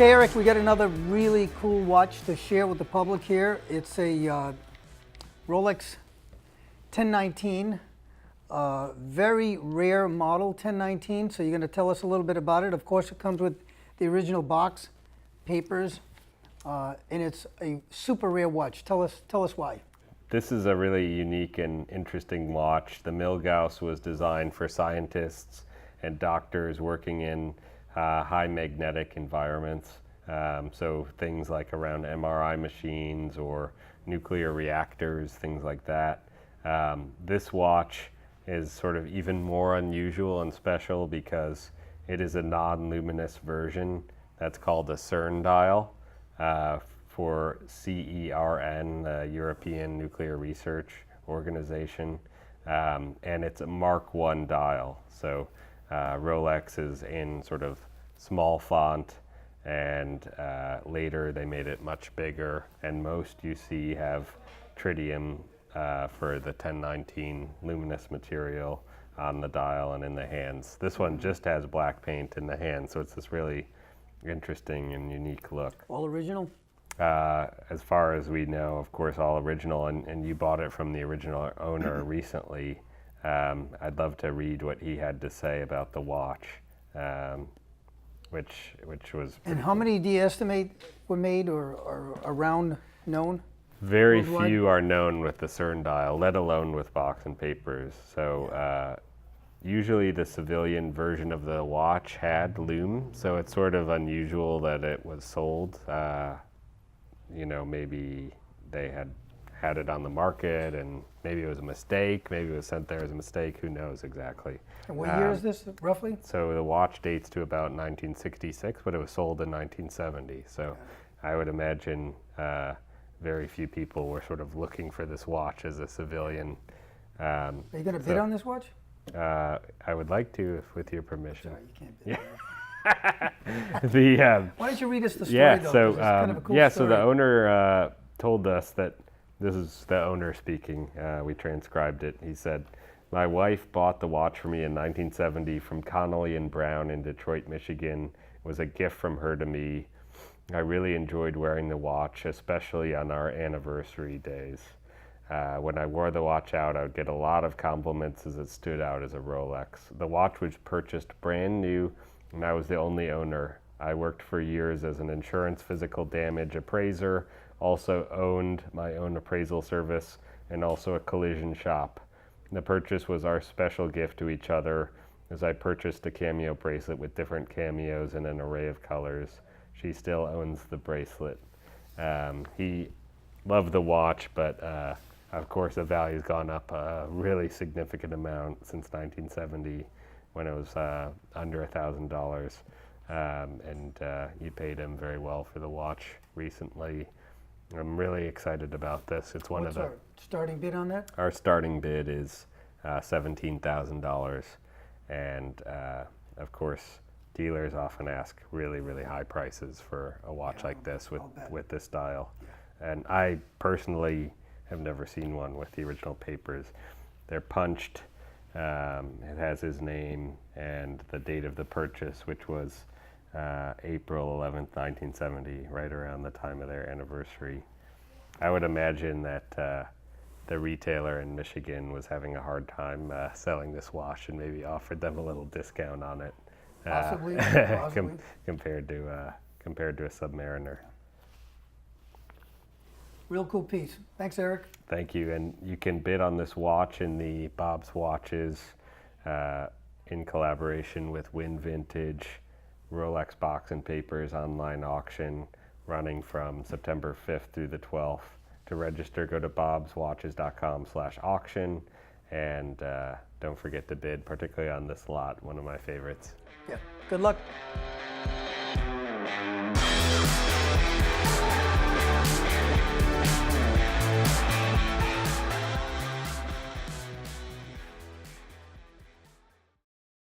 Okay, Eric, we got another really cool watch to share with the public here. It's a Rolex 1019, very rare model 1019. So you're going to tell us a little bit about it. Of course, it comes with the original box, papers, and it's a super rare watch. Tell us why. This is a really unique and interesting watch. The Milgauss was designed for scientists and doctors working in high magnetic environments. So things like around MRI machines or nuclear reactors, things like that. This watch is sort of even more unusual and special because it is a non-luminous version that's called a Cern dial for CERN, the European Nuclear Research Organization, and it's a Mark I dial. So Rolex is in sort of small font, and later they made it much bigger, and most you see have tritium for the 1019 luminous material on the dial and in the hands. This one just has black paint in the hands, so it's this really interesting and unique look. All original? As far as we know, of course, all original, and you bought it from the original owner recently. I'd love to read what he had to say about the watch, which was. And how many do you estimate were made or around known? Very worldwide? few are known with the Cern dial, let alone with box and papers. So usually the civilian version of the watch had lume, so it's sort of unusual that it was sold. Maybe they had it on the market, and maybe it was a mistake, maybe it was sent there as a mistake, who knows exactly. And what year is this, roughly? So the watch dates to about 1966, but it was sold in 1970. So I would imagine very few people were sort of looking for this watch as a civilian. Are you going to bid on this watch? I would like to, if with your permission. Sorry, you can't bid. Why don't you read us the story, yeah, though? so 'Cause it's kind of a cool so story. the owner told us that, this is the owner speaking, we transcribed it. He said, "My wife bought the watch for me in 1970 from Connolly and Brown in Detroit, Michigan. It was a gift from her to me. I really enjoyed wearing the watch, especially on our anniversary days. When I wore the watch out, I would get a lot of compliments as it stood out as a Rolex. The watch was purchased brand new, and I was the only owner. I worked for years as an insurance physical damage appraiser, also owned my own appraisal service, and also a collision shop. The purchase was our special gift to each other, as I purchased a cameo bracelet with different cameos in an array of colors. She still owns the bracelet." He loved the watch, but of course the value's gone up a really significant amount since 1970, when it was under $1,000. And you paid him very well for the watch recently. I'm really excited about this. It's one What's of the. our starting bid on that? Our starting bid is $17,000, and of course, dealers often ask really, really high prices for a watch like this with this dial. Yeah. And I personally have never seen one with the original papers. They're punched. It has his name and the date of the purchase, which was April 11th, 1970, right around the time of their anniversary. I would imagine that the retailer in Michigan was having a hard time selling this watch and maybe offered them a little discount on it. Possibly. Compared to a Submariner. Real cool piece. Thanks, Eric. Thank you. And you can bid on this watch in the Bob's Watches in collaboration with Win Vintage Rolex Box and Papers online auction running from September 5th through the 12th. To register, go to bobswatches.com/auction, and don't forget to bid, particularly on this lot, one of my favorites. Yeah. Good luck.